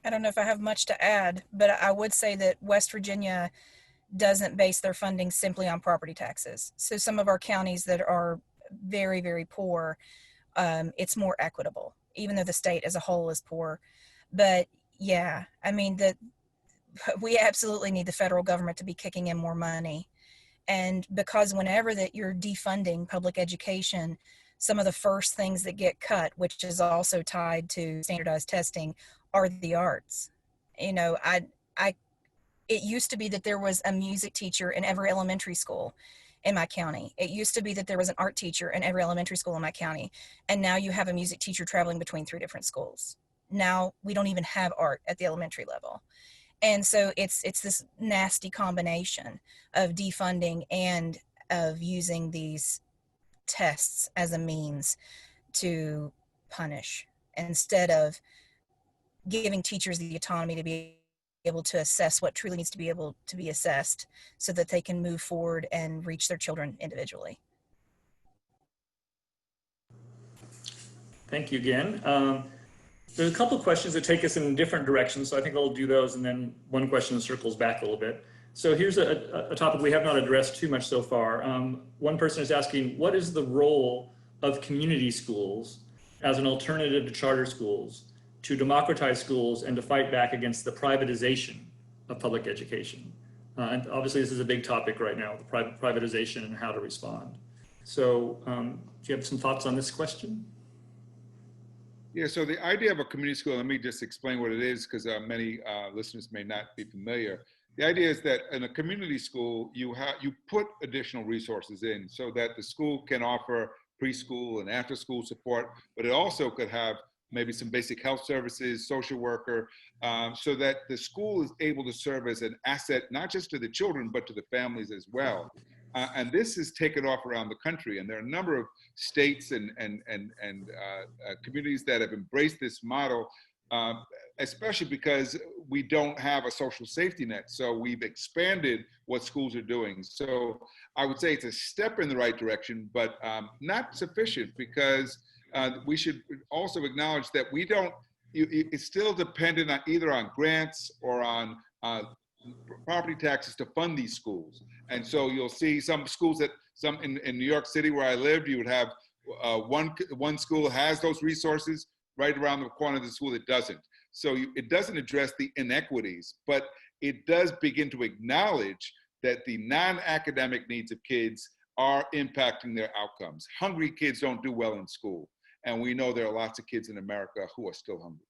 I don't know if I have much to add, but I would say that West Virginia doesn't base their funding simply on property taxes. So some of our counties that are very, very poor, it's more equitable, even though the state as a whole is poor. But yeah, I mean, we absolutely need the federal government to be kicking in more money. And because whenever that you're defunding public education, some of the first things that get cut, which is also tied to standardized testing, are the arts. You know, it used to be that there was a music teacher in every elementary school in my county. It used to be that there was an art teacher in every elementary school in my county. And now you have a music teacher traveling between 3 different schools. Now we don't even have art at the elementary level. And so it's this nasty combination of defunding and of using these tests as a means to punish, instead of giving teachers the autonomy to be able to assess what truly needs to be able to be assessed so that they can move forward and reach their children individually. Thank you again. There's a couple of questions that take us in different directions, so I think I'll do those, and then one question circles back a little bit. So here's a topic we have not addressed too much so far. One person is asking, what is the role of community schools as an alternative to charter schools to democratize schools and to fight back against the privatization of public education? And obviously this is a big topic right now, the privatization and how to respond. So do you have some thoughts on this question? Yeah, so the idea of a community school, let me just explain what it is, because many listeners may not be familiar. The idea is that in a community school, you put additional resources in so that the school can offer preschool and after school support, but it also could have maybe some basic health services, social worker, so that the school is able to serve as an asset, not just to the children, but to the families as well. And this is taken off around the country, and there are a number of states and communities that have embraced this model, especially because we don't have a social safety net. So we've expanded what schools are doing. So I would say it's a step in the right direction, but not sufficient, because we should also acknowledge that we don't, it's still dependent on either on grants or on property taxes to fund these schools. And so you'll see some schools that in New York City where I lived, you would have one school has those resources, right around the corner of the school it doesn't. So it doesn't address the inequities, but it does begin to acknowledge that the non-academic needs of kids are impacting their outcomes. Hungry kids don't do well in school. And we know there are lots of kids in America who are still hungry.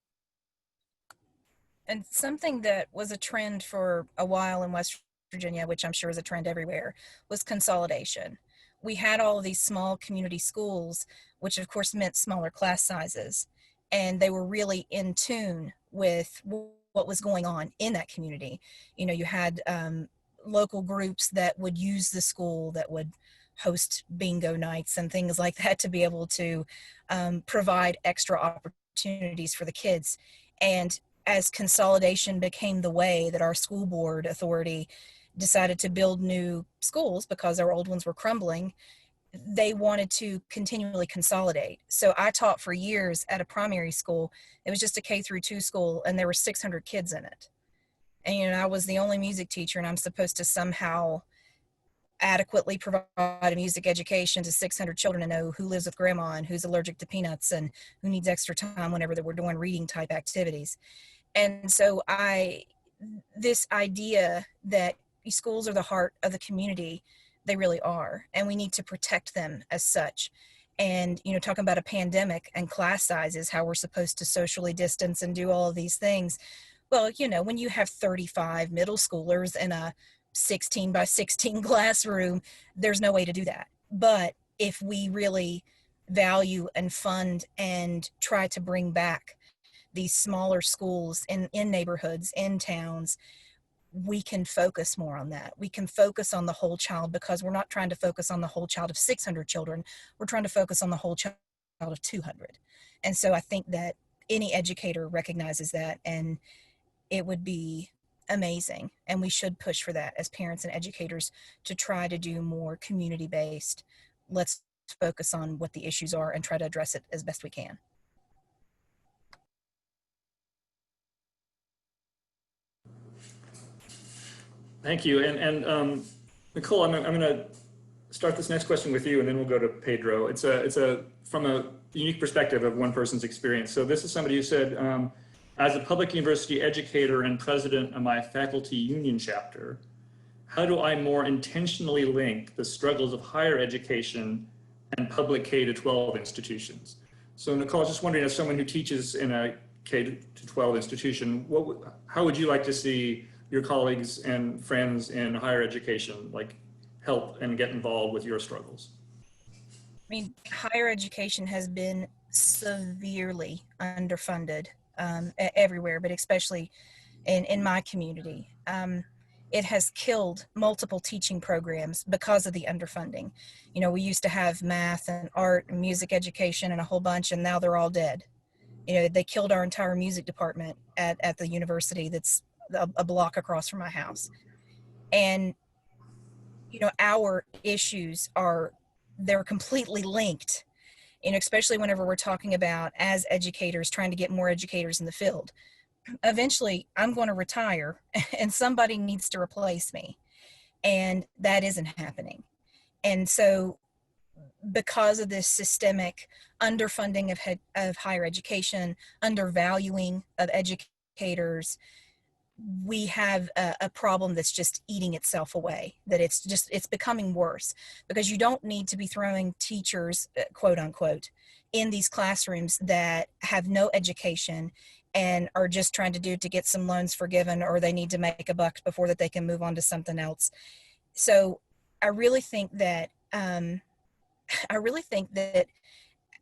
And something that was a trend for a while in West Virginia, which I'm sure is a trend everywhere, was consolidation. We had all of these small community schools, which of course meant smaller class sizes, and they were really in tune with what was going on in that community. You know, you had local groups that would use the school, that would host bingo nights and things like that to be able to provide extra opportunities for the kids. And as consolidation became the way that our school board authority decided to build new schools because our old ones were crumbling, they wanted to continually consolidate. So I taught for years at a primary school. It was just a K-2 school, and there were 600 kids in it. And, you know, I was the only music teacher, and I'm supposed to somehow adequately provide a music education to 600 children and know who lives with grandma and who's allergic to peanuts and who needs extra time whenever we're doing reading type activities. And so this idea that schools are the heart of the community, they really are, and we need to protect them as such. And, you know, talking about a pandemic and class sizes, how we're supposed to socially distance and do all of these things. Well, you know, when you have 35 middle schoolers in a 16 by 16 classroom, there's no way to do that. But if we really value and fund and try to bring back these smaller schools in neighborhoods, in towns, we can focus more on that. We can focus on the whole child, because we're not trying to focus on the whole child of 600 children. We're trying to focus on the whole child of 200. And so I think that any educator recognizes that, and it would be amazing. And we should push for that as parents and educators to try to do more community-based. Let's focus on what the issues are and try to address it as best we can. Thank you. And Nicole, I'm going to start this next question with you, and then we'll go to Pedro. It's from a unique perspective of one person's experience. So this is somebody who said, as a public university educator and president of my faculty union chapter, how do I more intentionally link the struggles of higher education and public K-12 institutions? So Nicole, I was just wondering, as someone who teaches in a K-12 institution, how would you like to see your colleagues and friends in higher education help and get involved with your struggles? I mean, higher education has been severely underfunded everywhere, but especially in my community. It has killed multiple teaching programs because of the underfunding. You know, we used to have math and art and music education and a whole bunch, and now they're all dead. You know, they killed our entire music department at the university that's a block across from my house. And, you know, our issues they're completely linked, you know, especially whenever we're talking about, as educators, trying to get more educators in the field. eventually I'm going to retire and somebody needs to replace me. And that isn't happening. And so because of this systemic underfunding of higher education, undervaluing of educators, we have a problem that's just eating itself away, that it's becoming worse, because you don't need to be throwing teachers, quote unquote, in these classrooms that have no education and are just trying to do to get some loans forgiven, or they need to make a buck before that they can move on to something else. So I really think that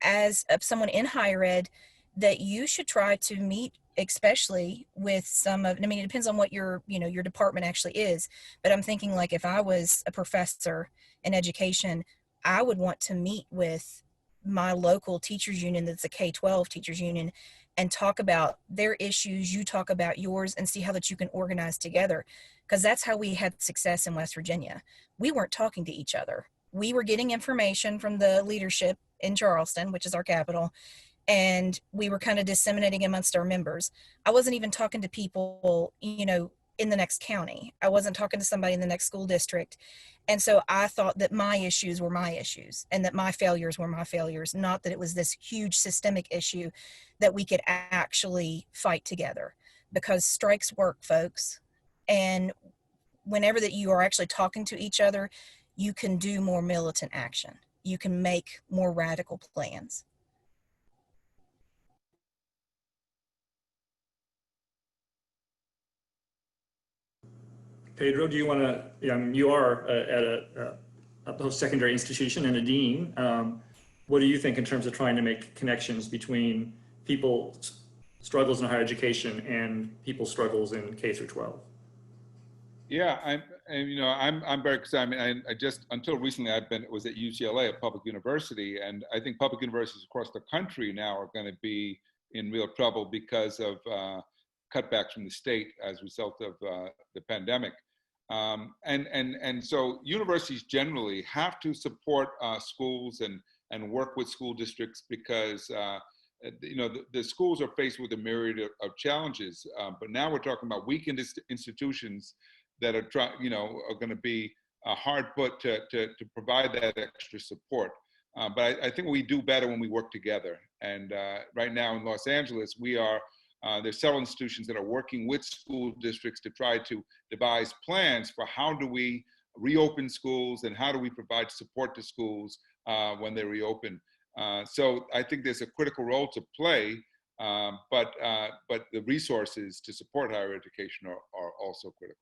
as someone in higher ed, that you should try to meet, especially with some of, I mean, it depends on what your department actually is, but I'm thinking, like, if I was a professor in education, I would want to meet with my local teachers union, that's a K-12 teachers union, and talk about their issues, you talk about yours, and see how that you can organize together. Because that's how we had success in West Virginia. We weren't talking to each other. We were getting information from the leadership in Charleston, which is our capital, and we were kind of disseminating amongst our members. I wasn't even talking to people, in the next county. I wasn't talking to somebody in the next school district. And so I thought that my issues were my issues and that my failures were my failures, not that it was this huge systemic issue that we could actually fight together, because strikes work, folks. And whenever that you are actually talking to each other, you can do more militant action. You can make more radical plans. Pedro, do you want to, you are at a post-secondary institution and a dean. What do you think in terms of trying to make connections between people's struggles in higher education and people's struggles in K through 12? Yeah, I'm very excited. I mean, I just, until recently, was at UCLA, a public university, and I think public universities across the country now are going to be in real trouble because of cutbacks from the state as a result of the pandemic. And so universities generally have to support schools and work with school districts, because the schools are faced with a myriad of challenges. But now we're talking about weak institutions that are going to be hard put to provide that extra support. But I think we do better when we work together. And right now in Los Angeles, there's several institutions that are working with school districts to try to devise plans for how do we reopen schools and how do we provide support to schools when they reopen. So I think there's a critical role to play, but the resources to support higher education are also critical.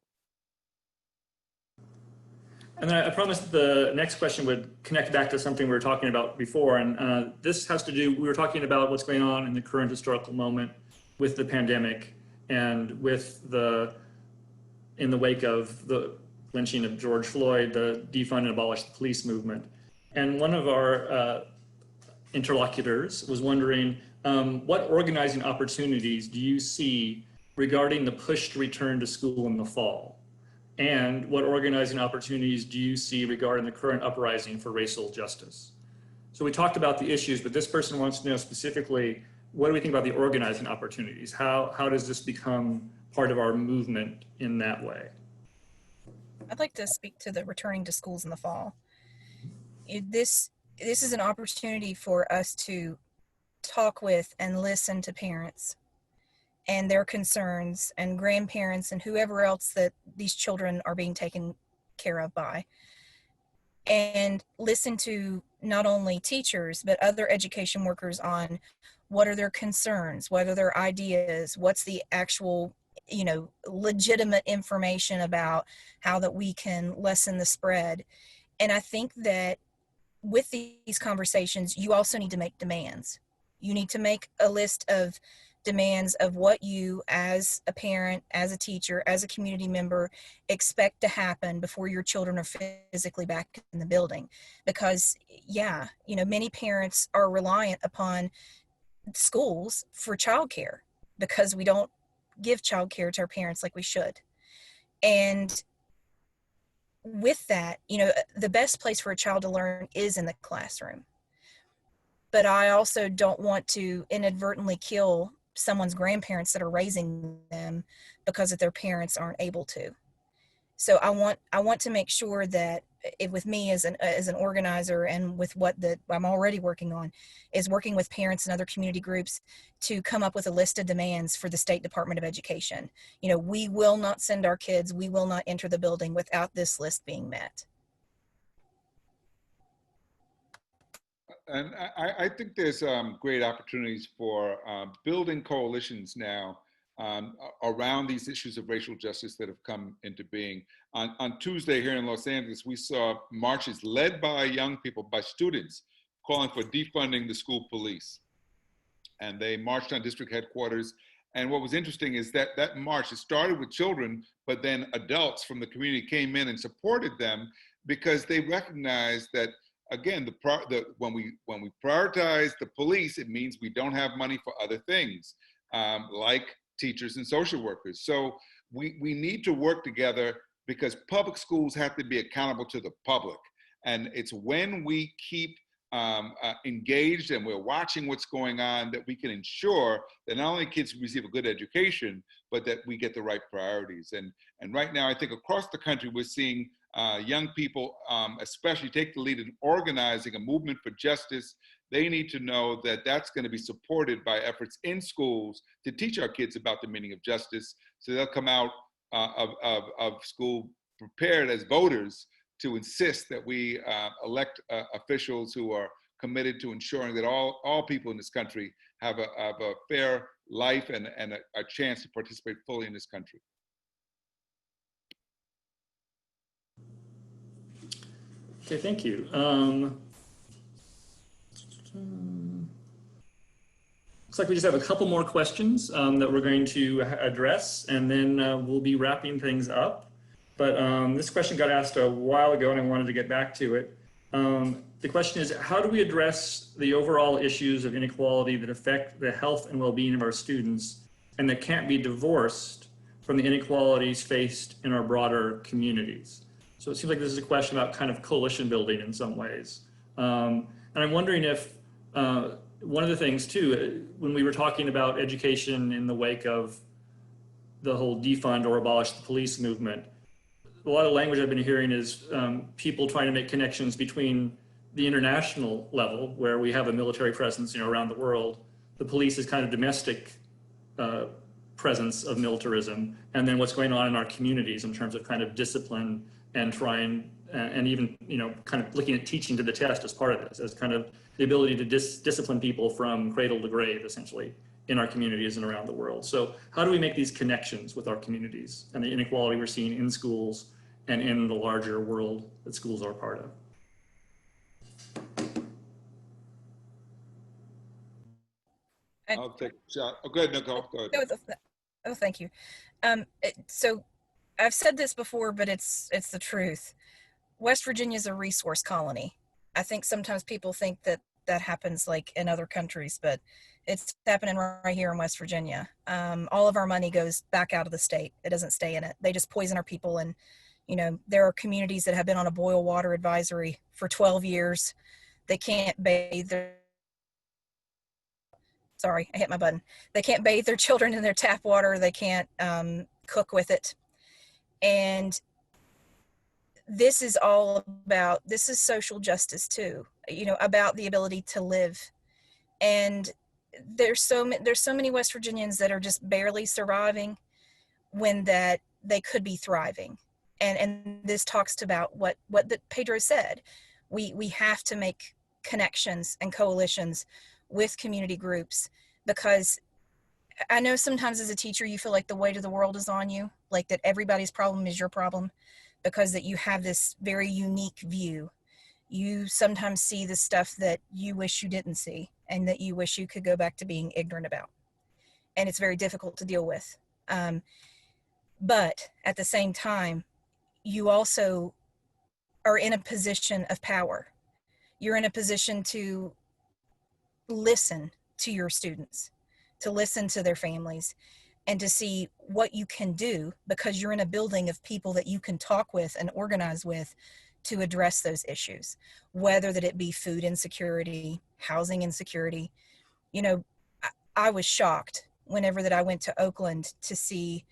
And then I promised the next question would connect back to something we were talking about before. And this has to do, we were talking about what's going on in the current historical moment with the pandemic and in the wake of the lynching of George Floyd, the defund and abolish the police movement. And one of our interlocutors was wondering, what organizing opportunities do you see regarding the push to return to school in the fall? And what organizing opportunities do you see regarding the current uprising for racial justice? So we talked about the issues, but this person wants to know specifically, what do we think about the organizing opportunities? How does this become part of our movement in that way? I'd like to speak to the returning to schools in the fall. This is an opportunity for us to talk with and listen to parents and their concerns, and grandparents and whoever else that these children are being taken care of by, and listen to not only teachers but other education workers on what are their concerns, what are their ideas, what's the actual legitimate information about how that we can lessen the spread. And I think that with these conversations, you also need to make demands. You need to make a list of demands of what you, as a parent, as a teacher, as a community member, expect to happen before your children are physically back in the building. Because many parents are reliant upon schools for childcare because we don't give childcare to our parents like we should. And with that, the best place for a child to learn is in the classroom. But I also don't want to inadvertently kill someone's grandparents that are raising them because of their parents aren't able to. So I want to make sure that with me as an organizer, and with what I'm already working on, is working with parents and other community groups to come up with a list of demands for the State Department of Education. You know, we will not send our kids, we will not enter the building without this list being met. And I think there's great opportunities for building coalitions now around these issues of racial justice that have come into being. On Tuesday here in Los Angeles, we saw marches led by young people, by students, calling for defunding the school police. And they marched on district headquarters. And what was interesting is that that march, it started with children, but then adults from the community came in and supported them, because they recognized that, again, when we prioritize the police, it means we don't have money for other things, like teachers and social workers. So we need to work together, because public schools have to be accountable to the public. And it's when we keep engaged and we're watching what's going on that we can ensure that not only kids receive a good education, but that we get the right priorities. And right now, I think across the country, we're seeing young people especially take the lead in organizing a movement for justice. They need to know that that's going to be supported by efforts in schools to teach our kids about the meaning of justice, so they'll come out of school prepared as voters to insist that we elect officials who are committed to ensuring that all people in this country have a fair life and a chance to participate fully in this country. Okay, thank you. Looks like we just have a couple more questions that we're going to address, and then we'll be wrapping things up. But this question got asked a while ago, and I wanted to get back to it. The question is, how do we address the overall issues of inequality that affect the health and well-being of our students, and that can't be divorced from the inequalities faced in our broader communities? So it seems like this is a question about kind of coalition building in some ways. And I'm wondering if one of the things too, when we were talking about education in the wake of the whole defund or abolish the police movement, a lot of language I've been hearing is people trying to make connections between the international level, where we have a military presence, you know, around the world. The police is kind of domestic presence of militarism, and then what's going on in our communities in terms of kind of discipline and trying, and even, you know, kind of looking at teaching to the test as part of this, as kind of the ability to discipline people from cradle to grave, essentially, in our communities and around the world. So how do we make these connections with our communities and the inequality we're seeing in schools and in the larger world that schools are a part of? I'll take a shot. Oh, go ahead, Nicole. Go ahead. Oh, thank you. So I've said this before, but it's the truth. West Virginia is a resource colony. I think sometimes people think that that happens like in other countries, but it's happening right here in West Virginia. All of our money goes back out of the state. It doesn't stay in it. They just poison our people. And, you know, there are communities that have been on a boil water advisory for 12 years. They can't bathe their, sorry, I hit my button. They can't bathe their children in their tap water. They can't cook with it. And this is all about, this is social justice too, you know, about the ability to live. And there's so many West Virginians that are just barely surviving when that they could be thriving. And this talks about what Pedro said. We have to make connections and coalitions with community groups, because I know sometimes as a teacher you feel like the weight of the world is on you, like that everybody's problem is your problem, because that you have this very unique view. You sometimes see the stuff that you wish you didn't see and that you wish you could go back to being ignorant about. And it's very difficult to deal with. But at the same time, you also are in a position of power. You're in a position to listen to your students, to listen to their families, and to see what you can do, because you're in a building of people that you can talk with and organize with to address those issues, whether that it be food insecurity, housing insecurity. You know, I was shocked whenever that I went to Oakland to see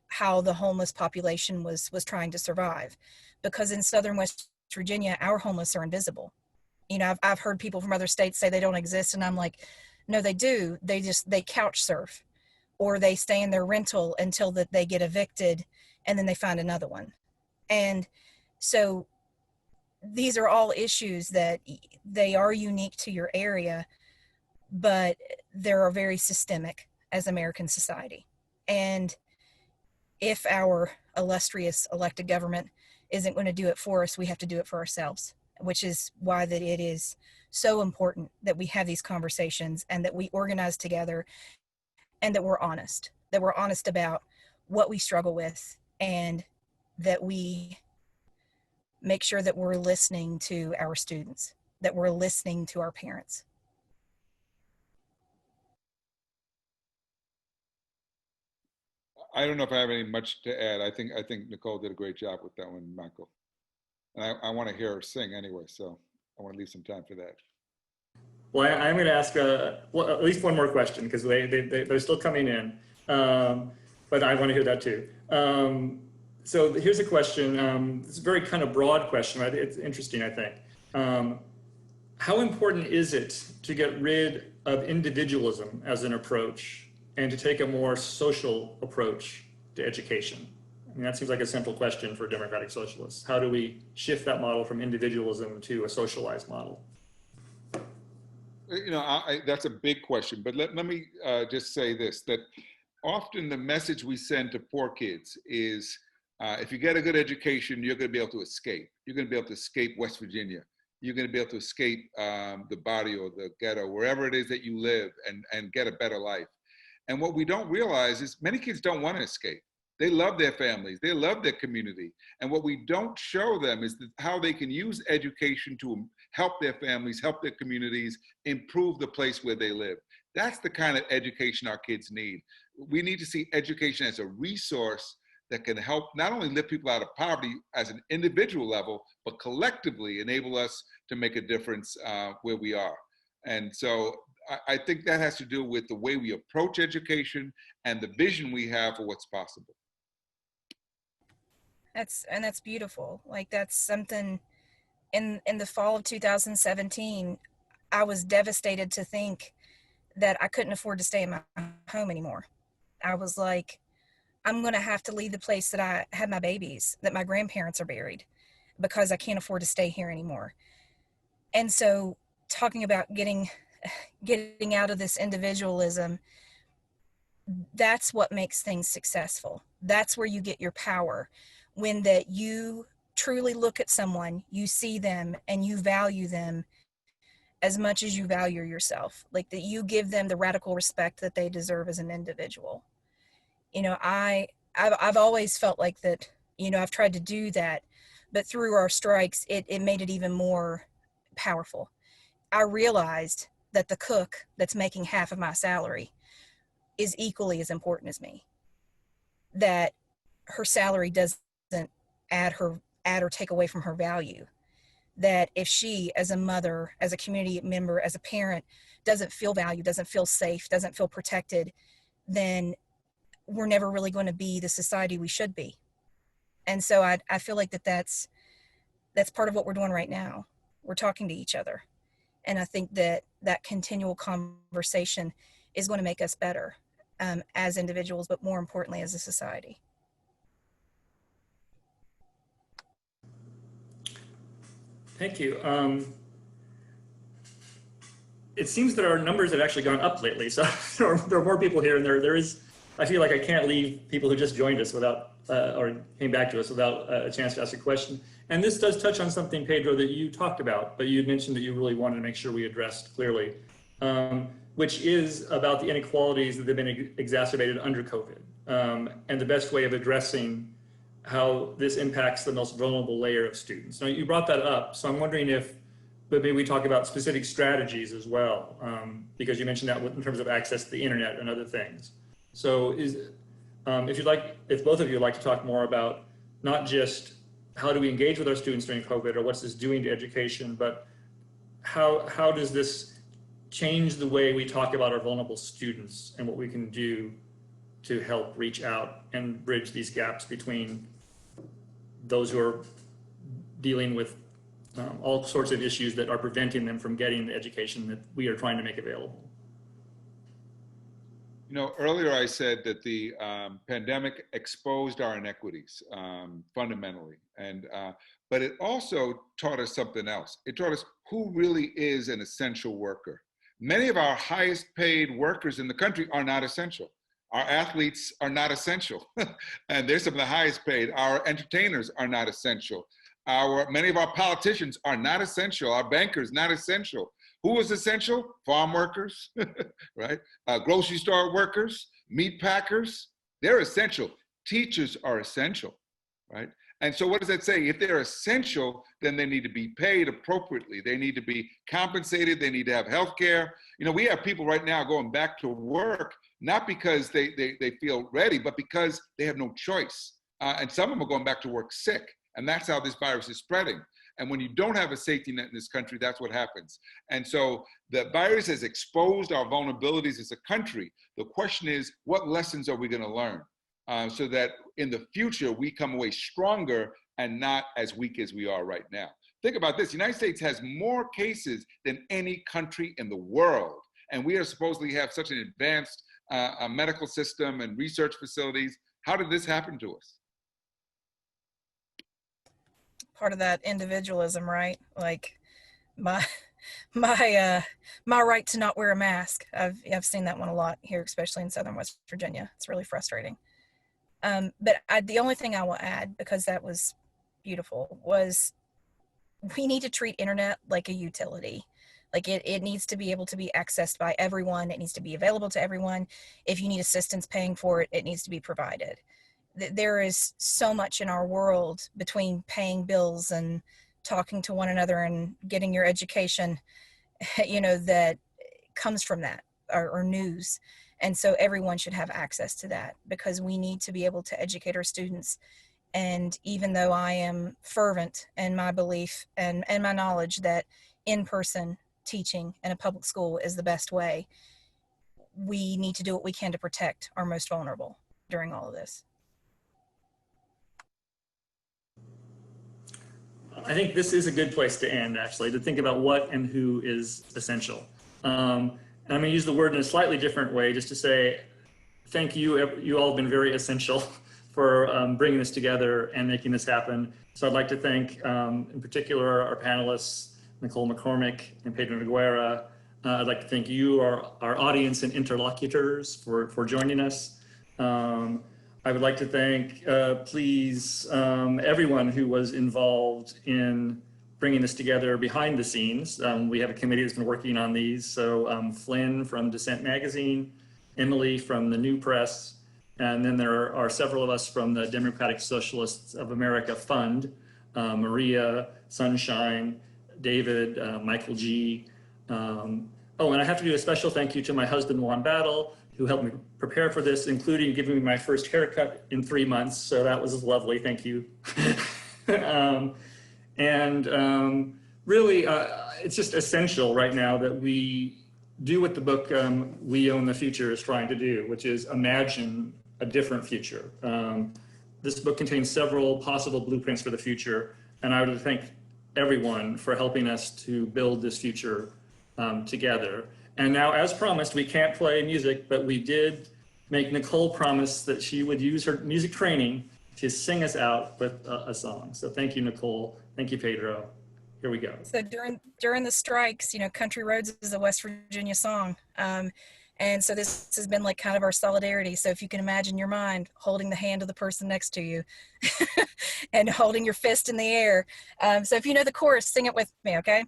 how the homeless population was trying to survive. Because in Southern West Virginia, our homeless are invisible. You know, I've heard people from other states say they don't exist, and I'm like, no, they do. They couch surf, or they stay in their rental until that they get evicted, and then they find another one. And so these are all issues that they are unique to your area, but they're very systemic as American society. And if our illustrious elected government isn't going to do it for us, we have to do it for ourselves, which is why that it is so important that we have these conversations and that we organize together and that we're honest about what we struggle with, and that we make sure that we're listening to our students, that we're listening to our parents. I don't know if I have any much to add. I think Nicole did a great job with that one, Michael. And I want to hear her sing anyway, so I want to leave some time for that. Well, I'm going to ask well, at least one more question, because they're still coming in, but I want to hear that too. So here's a question. It's a very kind of broad question, right? It's interesting, I think. How important is it to get rid of individualism as an approach and to take a more social approach to education? I mean, that seems like a simple question for democratic socialists. How do we shift that model from individualism to a socialized model? You know, that's a big question, but let me just say this, that often the message we send to poor kids is, if you get a good education, you're going to be able to escape. You're going to be able to escape West Virginia. You're going to be able to escape the barrio, the ghetto, wherever it is that you live, and get a better life. And what we don't realize is many kids don't want to escape. They love their families. They love their community. And what we don't show them is how they can use education to help their families, help their communities, improve the place where they live. That's the kind of education our kids need. We need to see education as a resource that can help not only lift people out of poverty as an individual level, but collectively enable us to make a difference where we are. And so I think that has to do with the way we approach education and the vision we have for what's possible. That's beautiful. Like, that's something in the fall of 2017, I was devastated to think that I couldn't afford to stay in my home anymore. I was like, I'm going to have to leave the place that I had my babies, that my grandparents are buried, because I can't afford to stay here anymore. And so talking about getting out of this individualism, that's what makes things successful. That's where you get your power. When that you truly look at someone, you see them and you value them as much as you value yourself, like that you give them the radical respect that they deserve as an individual. You know, I've always felt like that, you know, I've tried to do that, but through our strikes, it made it even more powerful. I realized that the cook that's making half of my salary is equally as important as me, that her salary doesn't add or take away from her value, that if she, as a mother, as a community member, as a parent, doesn't feel valued, doesn't feel safe, doesn't feel protected, then we're never really going to be the society we should be. And so I feel like that's part of what we're doing right now. We're talking to each other. And I think that continual conversation is going to make us better as individuals, but more importantly, as a society. Thank you. It seems that our numbers have actually gone up lately. So there are more people here, and there is, I feel like I can't leave people who just joined us without, or came back to us without a chance to ask a question. And this does touch on something, Pedro, that you talked about, but you had mentioned that you really wanted to make sure we addressed clearly, which is about the inequalities that have been exacerbated under COVID, and the best way of addressing how this impacts the most vulnerable layer of students. Now, you brought that up, so I'm wondering but maybe we talk about specific strategies as well, because you mentioned that in terms of access to the internet and other things. So if both of you would like to talk more about not just how do we engage with our students during COVID, or what's this doing to education, but how does this change the way we talk about our vulnerable students and what we can do to help reach out and bridge these gaps between those who are dealing with all sorts of issues that are preventing them from getting the education that we are trying to make available. You know, earlier I said that the pandemic exposed our inequities fundamentally, but it also taught us something else. It taught us who really is an essential worker. Many of our highest paid workers in the country are not essential. Our athletes are not essential, and they're some of the highest paid. Our entertainers are not essential. Many of our politicians are not essential. Our bankers, not essential. Who is essential? Farm workers, right? Grocery store workers, meat packers, they're essential. Teachers are essential, right? And so what does that say? If they're essential, then they need to be paid appropriately. They need to be compensated. They need to have health care. You know, we have people right now going back to work, not because they feel ready, but because they have no choice. And some of them are going back to work sick. And that's how this virus is spreading. And when you don't have a safety net in this country, that's what happens. And so the virus has exposed our vulnerabilities as a country. The question is, what lessons are we going to learn so that in the future we come away stronger and not as weak as we are right now? Think about this. The United States has more cases than any country in the world. And we are supposedly have such an advanced medical system and research facilities. How did this happen to us? Part of that individualism, right? Like my right to not wear a mask. I've seen that one a lot here, especially in Southern West Virginia. It's really frustrating. But the only thing I will add, because that was beautiful, was we need to treat internet like a utility. Like it needs to be able to be accessed by everyone. It needs to be available to everyone. If you need assistance paying for it, it needs to be provided. There is so much in our world between paying bills and talking to one another and getting your education, you know, that comes from that, or news. And so everyone should have access to that, because we need to be able to educate our students. And even though I am fervent in my belief and my knowledge that in-person teaching in a public school is the best way, we need to do what we can to protect our most vulnerable during all of this. I think this is a good place to end, actually, to think about what and who is essential. And I'm going to use the word in a slightly different way, just to say thank you. You all have been very essential for bringing this together and making this happen. So I'd like to thank, in particular, our panelists, Nicole McCormick and Pedro Noguera. I'd like to thank you, our audience and interlocutors, for joining us. I would like to thank, please, everyone who was involved in bringing this together behind the scenes. We have a committee that's been working on these. So Flynn from Dissent magazine, Emily from the New Press, and then there are several of us from the Democratic Socialists of America Fund, Maria, Sunshine, David, Michael G. Oh, and I have to do a special thank you to my husband, Juan Battle, who helped me prepare for this, including giving me my first haircut in 3 months. So that was lovely, thank you. Really, it's just essential right now that we do what the book We Own the Future is trying to do, which is imagine a different future. This book contains several possible blueprints for the future, and I would thank everyone for helping us to build this future together. And now, as promised, we can't play music, but we did make Nicole promise that she would use her music training to sing us out with a song. So thank you, Nicole. Thank you, Pedro. Here we go. So during the strikes, you know, Country Roads is a West Virginia song. And so this has been like kind of our solidarity. So if you can imagine your mind holding the hand of the person next to you and holding your fist in the air. So if you know the chorus, sing it with me, okay?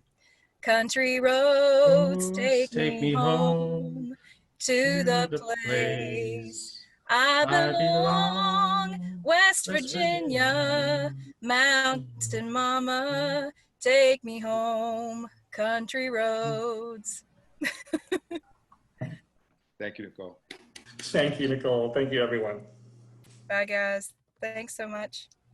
Country roads, take me home to the place I belong. West Virginia, mountain mama, take me home. Country roads. Thank you, Nicole. Thank you, Nicole. Thank you, everyone. Bye, guys. Thanks so much.